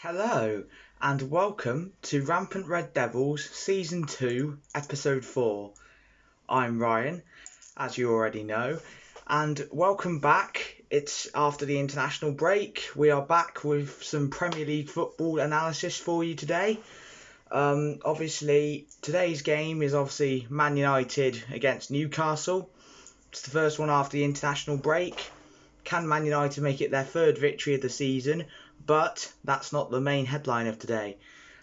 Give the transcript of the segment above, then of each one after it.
Hello, and welcome to Rampant Red Devils Season 2, Episode 4. I'm Ryan, as you already know, and welcome back. It's after the international break. We are back with some Premier League football analysis for you today. Obviously, today's game is obviously Man United against Newcastle. It's the first one after the international break. Can Man United make it their third victory of the season? But that's not the main headline of today.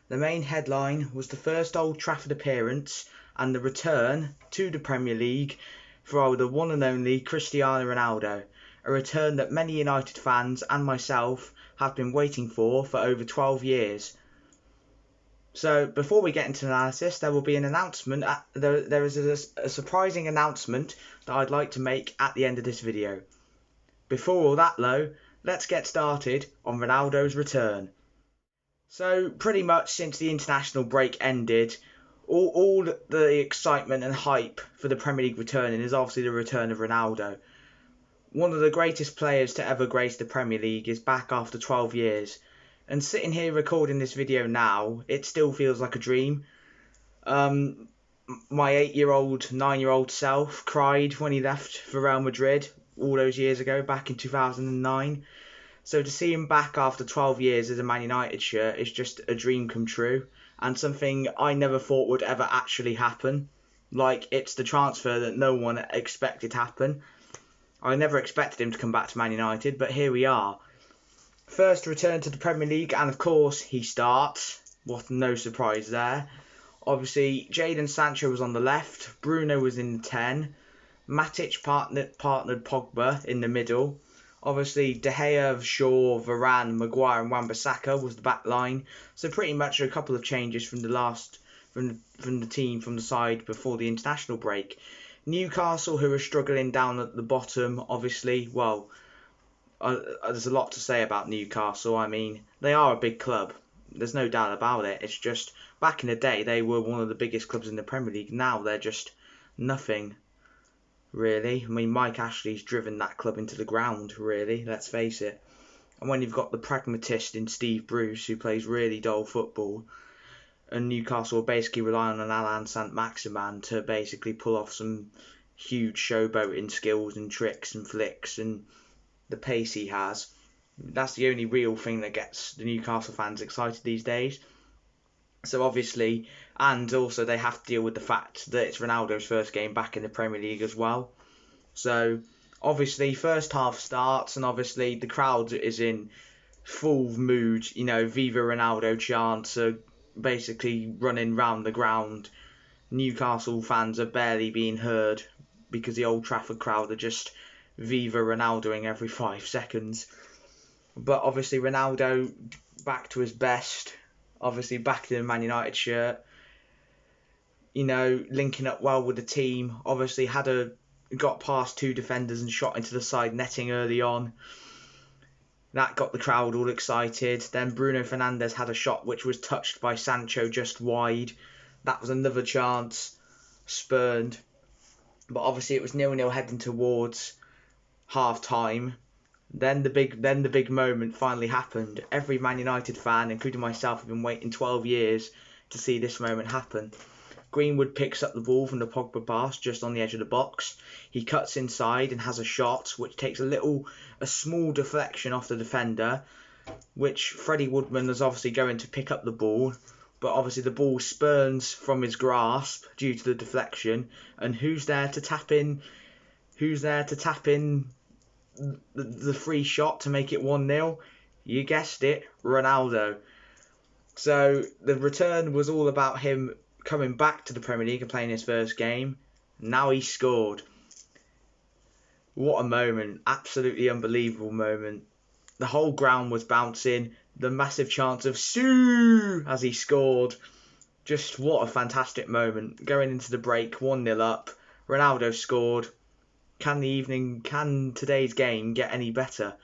The main headline was the first Old Trafford appearance and the return to the Premier League for the one and only Cristiano Ronaldo. A return that many United fans and myself have been waiting for over 12 years. So before we get into analysis, there will be an announcement. There is a surprising announcement that I'd like to make at the end of this video. Before all that though, let's get started on Ronaldo's return. So pretty much since the international break ended, all the excitement and hype for the Premier League returning is obviously the return of Ronaldo. One of the greatest players to ever grace the Premier League is back after 12 years. And sitting here recording this video now, it still feels like a dream. My 8-year-old, 9-year-old self cried when he left for Real Madrid all those years ago, back in 2009. So to see him back after 12 years as a Man United shirt is just a dream come true, and something I never thought would ever actually happen. Like, it's the transfer that no one expected to happen. I never expected him to come back to Man United, but here we are. First return to the Premier League, and of course he starts. What no surprise there. Obviously, Jadon Sancho was on the left, Bruno was in the 10, Matic partnered Pogba in the middle. Obviously, De Gea, Shaw, Varane, Maguire and Wan-Bissaka was the back line. So pretty much a couple of changes from the team from the side before the international break. Newcastle, who are struggling down at the bottom, obviously, well, there's a lot to say about Newcastle. I mean, they are a big club. There's no doubt about it. It's just, back in the day, they were one of the biggest clubs in the Premier League. Now they're just nothing, really. I mean, Mike Ashley's driven that club into the ground, really, let's face it. And when you've got the pragmatist in Steve Bruce, who plays really dull football, and Newcastle are basically relying on Alan Saint-Maximin to basically pull off some huge showboating skills and tricks and flicks and the pace he has, that's the only real thing that gets the Newcastle fans excited these days. So obviously, and also they have to deal with the fact that it's Ronaldo's first game back in the Premier League as well. So obviously, first half starts, and obviously the crowd is in full mood. You know, Viva Ronaldo chants are basically running round the ground. Newcastle fans are barely being heard because the Old Trafford crowd are just Viva Ronaldoing every 5 seconds. But obviously Ronaldo back to his best. Obviously back in the Man United shirt. You know, linking up well with the team. Obviously got past 2 defenders and shot into the side netting early on. That got the crowd all excited. Then Bruno Fernandes had a shot which was touched by Sancho just wide. That was another chance spurned. But obviously it was 0-0 heading towards half time. Then the big moment finally happened. Every Man United fan, including myself, have been waiting 12 years to see this moment happen. Greenwood picks up the ball from the Pogba pass just on the edge of the box. He cuts inside and has a shot which takes a small deflection off the defender, which Freddie Woodman is obviously going to pick up the ball, but obviously the ball spurns from his grasp due to the deflection. And who's there to tap in? The free shot to make it 1-0? You guessed it, Ronaldo. So the return was all about him coming back to the Premier League and playing his first game. Now he scored. What a moment. Absolutely unbelievable moment. The whole ground was bouncing. The massive chants of "Sue" as he scored. Just what a fantastic moment. Going into the break, 1-0 up. Ronaldo scored. Can today's game get any better?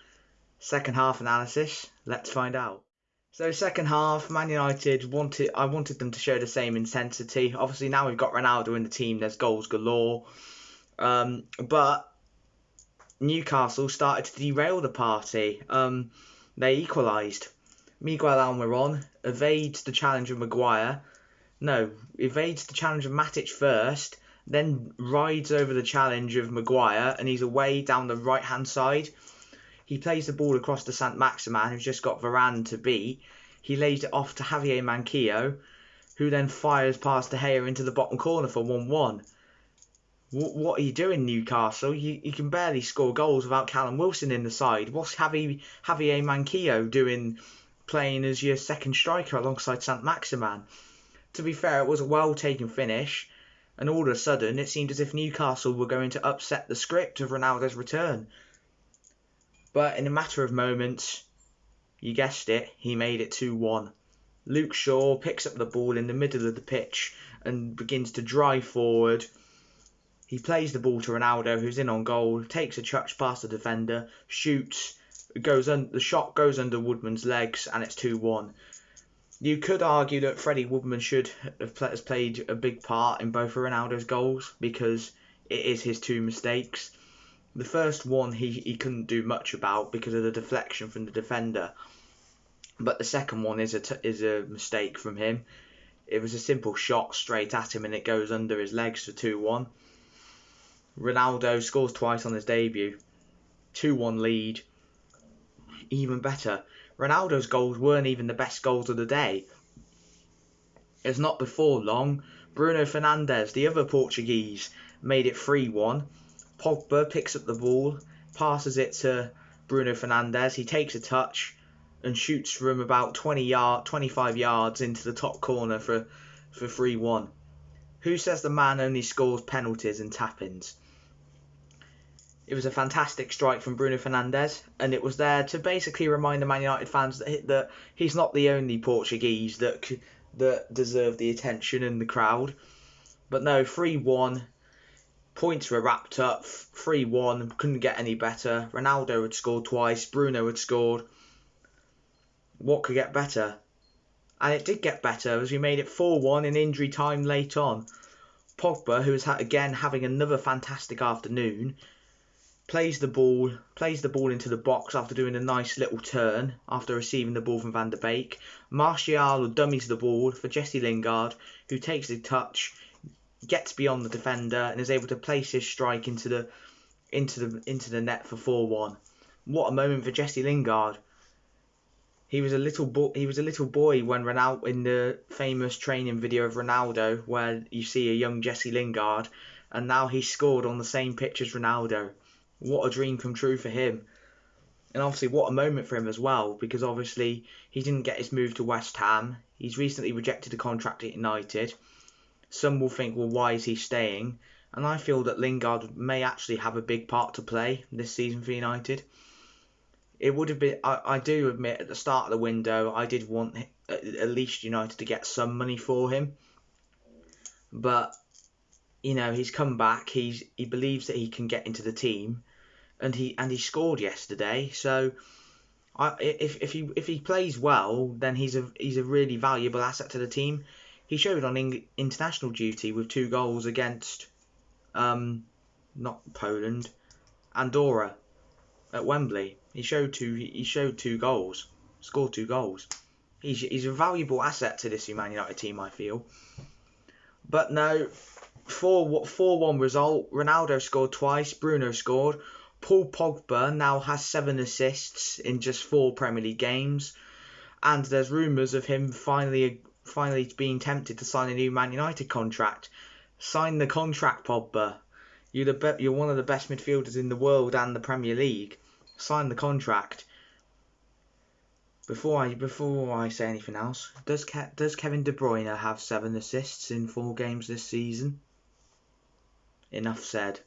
Second half analysis, let's find out. So second half, Man United I wanted them to show the same intensity. Obviously now we've got Ronaldo in the team, there's goals galore. But Newcastle started to derail the party. They equalised. Miguel Almiron evades the challenge of Maguire. No, evades the challenge of Matic first, then rides over the challenge of Maguire, and he's away down the right-hand side. He plays the ball across to Saint-Maximin, who's just got Varane to beat. He lays it off to Javier Manquillo, who then fires past De Gea into the bottom corner for 1-1. What are you doing, Newcastle? You can barely score goals without Callum Wilson in the side. What's Javier Manquillo doing playing as your second striker alongside Saint-Maximin? To be fair, it was a well-taken finish, and all of a sudden it seemed as if Newcastle were going to upset the script of Ronaldo's return. But in a matter of moments, you guessed it, he made it 2-1. Luke Shaw picks up the ball in the middle of the pitch and begins to drive forward. He plays the ball to Ronaldo, who's in on goal, takes a touch past the defender, shoots, the shot goes under Woodman's legs, and it's 2-1. You could argue that Freddie Woodman should have played a big part in both of Ronaldo's goals, because it is his two mistakes. The first one he couldn't do much about because of the deflection from the defender, but the second one is a mistake from him. It was a simple shot straight at him and it goes under his legs for 2-1. Ronaldo scores twice on his debut. 2-1 lead. Even better, Ronaldo's goals weren't even the best goals of the day. It's not before long, Bruno Fernandes, the other Portuguese, made it 3-1. Pogba picks up the ball, passes it to Bruno Fernandes. He takes a touch and shoots from about 25 yards into the top corner for 3-1. Who says the man only scores penalties and tap-ins? It was a fantastic strike from Bruno Fernandes, and it was there to basically remind the Man United fans that he's not the only Portuguese that deserve the attention in the crowd. But no, 3-1. Points were wrapped up. 3-1. Couldn't get any better. Ronaldo had scored twice. Bruno had scored. What could get better? And it did get better as we made it 4-1 in injury time late on. Pogba, who is again having another fantastic afternoon, plays the ball into the box after doing a nice little turn after receiving the ball from Van der Beek. Martial dummies the ball for Jesse Lingard, who takes the touch, gets beyond the defender and is able to place his strike into the net for 4-1. What a moment for Jesse Lingard. He was a little boy when Ronaldo, in the famous training video of Ronaldo, where you see a young Jesse Lingard, and now he's scored on the same pitch as Ronaldo. What a dream come true for him. And obviously what a moment for him as well, because obviously he didn't get his move to West Ham. He's recently rejected a contract at United. Some will think, well, why is he staying? And I feel that Lingard may actually have a big part to play this season for United. It would have been, I do admit, at the start of the window, I did want at least United to get some money for him. But, you know, he's come back. He believes that he can get into the team, and he scored yesterday. So, if he plays well, then he's a really valuable asset to the team. He showed on international duty with 2 goals against, not Poland, Andorra, at Wembley. He showed 2 goals, scored 2 goals. He's a valuable asset to this Man United team, I feel. But no, 4-1 result. Ronaldo scored twice. Bruno scored. Paul Pogba now has 7 assists in just 4 Premier League games, and there's rumours of him finally being tempted to sign a new Man United contract. Sign the contract, Pogba. You're one of the best midfielders in the world and the Premier League. Sign the contract. Before I say anything else, does Kevin De Bruyne have 7 assists in 4 games this season? Enough said.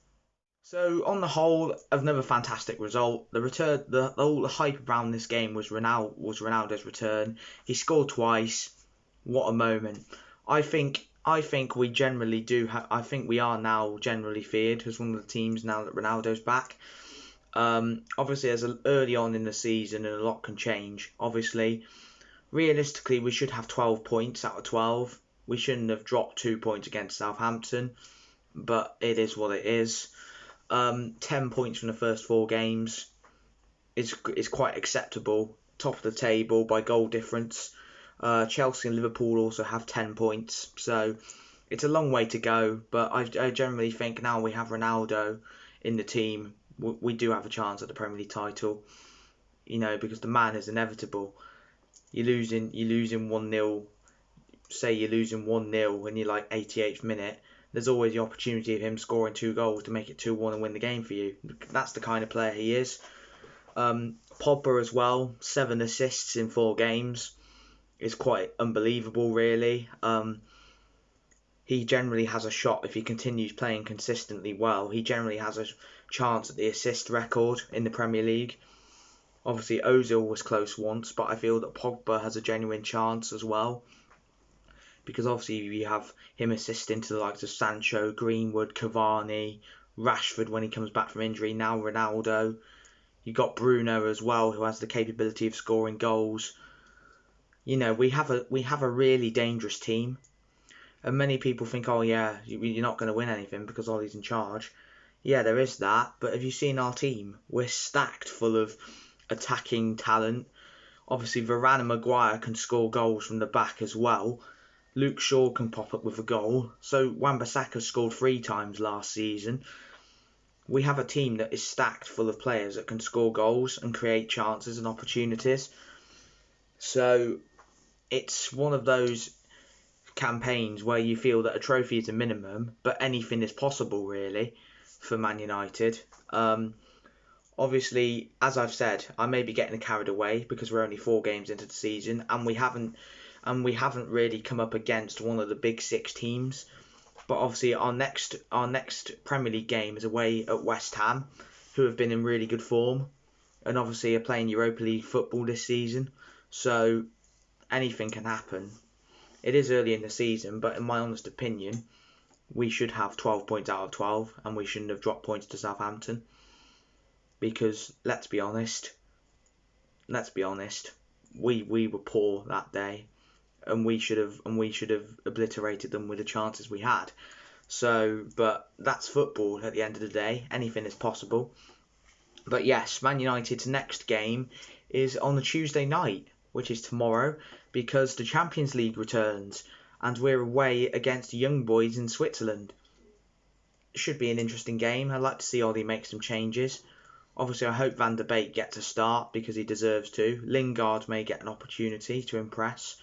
So on the whole, another fantastic result. All the hype around this game was Ronaldo's return. He scored twice. What a moment! I think we generally do. I think we are now generally feared as one of the teams now that Ronaldo's back. Obviously, as early on in the season, and a lot can change. Obviously, realistically, we should have 12 points out of 12. We shouldn't have dropped 2 points against Southampton, but it is what it is. 10 points from the first 4 games is quite acceptable top of the table by goal difference. Chelsea and Liverpool also have 10 points, so it's a long way to go, but I generally think now we have Ronaldo in the team, we do have a chance at the Premier League title, because the man is inevitable. You're losing 1-0, say you're losing 1-0 in your 88th minute, there's always the opportunity of him scoring 2 goals to make it 2-1 and win the game for you. That's the kind of player he is. Pogba as well, 7 assists in 4 games. Is quite unbelievable, really. He generally has a shot if he continues playing consistently well. He generally has a chance at the assist record in the Premier League. Obviously, Ozil was close once, but I feel that Pogba has a genuine chance as well. Because obviously you have him assisting to the likes of Sancho, Greenwood, Cavani, Rashford when he comes back from injury, now Ronaldo. You've got Bruno as well, who has the capability of scoring goals. We have a really dangerous team. And many people think, oh yeah, you're not going to win anything because Ollie's in charge. Yeah, there is that. But have you seen our team? We're stacked full of attacking talent. Obviously, Varane and Maguire can score goals from the back as well. Luke Shaw can pop up with a goal. So Wan-Bissaka scored 3 times last season. We have a team that is stacked full of players that can score goals and create chances and opportunities. So it's one of those campaigns where you feel that a trophy is a minimum, but anything is possible really for Man United. Obviously, as I've said, I may be getting carried away because we're only 4 games into the season and we haven't really come up against one of the big 6 teams. But obviously our next Premier League game is away at West Ham, who have been in really good form and obviously are playing Europa League football this season. So anything can happen. It is early in the season, but in my honest opinion, we should have 12 points out of 12 and we shouldn't have dropped points to Southampton. Because let's be honest, we were poor that day. And we should have obliterated them with the chances we had. So, but that's football at the end of the day. Anything is possible. But yes, Man United's next game is on the Tuesday night, which is tomorrow, because the Champions League returns and we're away against the young boys in Switzerland. It should be an interesting game. I'd like to see Ollie make some changes. Obviously, I hope Van der Beek gets a start because he deserves to. Lingard may get an opportunity to impress.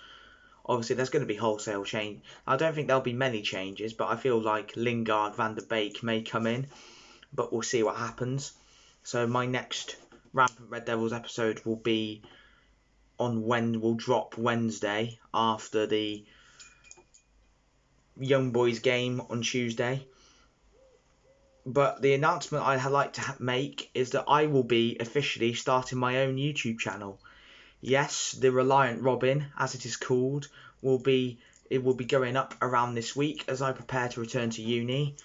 Obviously, there's going to be wholesale change. I don't think there'll be many changes, but I feel like Lingard, Van der Beek may come in. But we'll see what happens. So my next Rampant Red Devils episode will be will drop Wednesday after the Young Boys game on Tuesday. But the announcement I'd like to make is that I will be officially starting my own YouTube channel. Yes, the Reliant Robin, as it is called, will be going up around this week as I prepare to return to uni.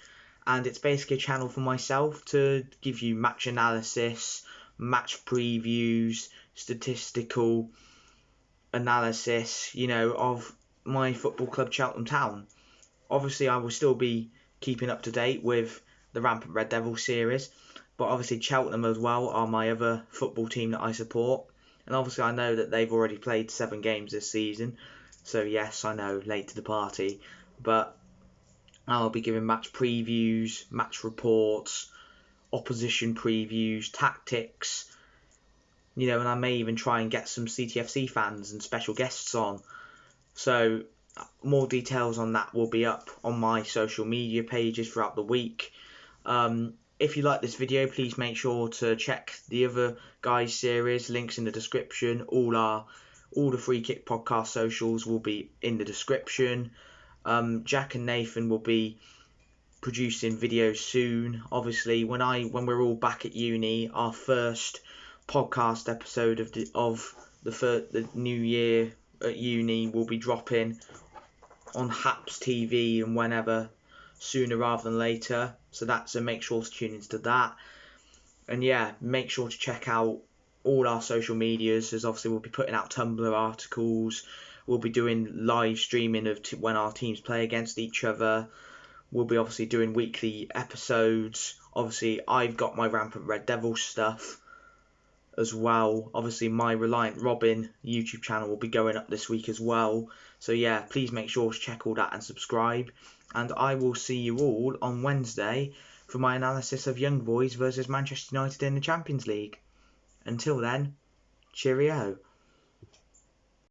And it's basically a channel for myself to give you match analysis, match previews, statistical analysis, of my football club Cheltenham Town. Obviously, I will still be keeping up to date with the Rampant Red Devils series, but obviously Cheltenham as well are my other football team that I support. And obviously I know that they've already played 7 games this season. So yes, I know, late to the party. But I'll be giving match previews, match reports, opposition previews, tactics. And I may even try and get some CTFC fans and special guests on. So more details on that will be up on my social media pages throughout the week. If you like this video, please make sure to check the other guys series, links in the description. All the Free Kick podcast socials will be in the description. Jack and Nathan will be producing videos soon. Obviously, when we're all back at uni, our first podcast episode of the new year at uni will be dropping on Haps TV and whenever, sooner rather than later. So make sure to tune into that. And yeah, make sure to check out all our social medias, as obviously we'll be putting out Tumblr articles. We'll be doing live streaming of when our teams play against each other. We'll be obviously doing weekly episodes. Obviously, I've got my Rampant Red Devils stuff as well. Obviously, my Reliant Robin YouTube channel will be going up this week as well. So yeah, please make sure to check all that and subscribe. And I will see you all on Wednesday for my analysis of Young Boys versus Manchester United in the Champions League. Until then, cheerio.